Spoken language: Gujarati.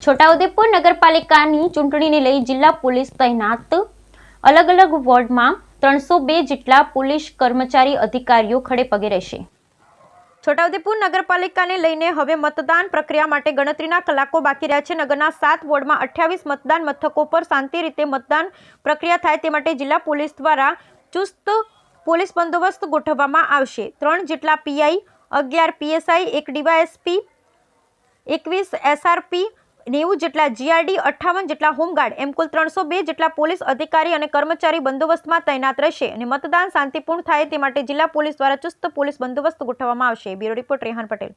છોટાઉદેપુર નગરપાલિકાની ચૂંટણીને લઈ જિલ્લા પોલીસ તૈનાત અલગ અલગ વોર્ડમાં 302 જેટલા પોલીસ કર્મચારી અધિકારીઓ ખડેપગે રહેશે। છોટાઉદેપુર નગરપાલિકાને લઈને હવે મતદાન પ્રક્રિયા માટે ગણતરીના કલાકો બાકી રહ્યા છે। નગરના 7 વોર્ડમાં 28 મતદાન મથકો પર શાંતિ રીતે મતદાન પ્રક્રિયા થાય તે માટે જિલ્લા પોલીસ દ્વારા ચુસ્ત પોલીસ બંદોબસ્ત ગોઠવવામાં આવશે। 3 જેટલા પીઆઈ, 11 પીએસઆઈ, 1 ડીવાયએસપી, 21 એસઆરપી, 90 જેટલા જીઆરડી, 58 જેટલા હોમગાર્ડ એમ કુલ 302 જેટલા પોલીસ અધિકારી અને કર્મચારી બંદોબસ્તમાં તૈનાત રહેશે અને મતદાન શાંતિપૂર્ણ થાય તે માટે જિલ્લા પોલીસ દ્વારા ચુસ્ત પોલીસ બંદોબસ્ત ગોઠવવામાં આવશે। Bureau report Rehan Patel.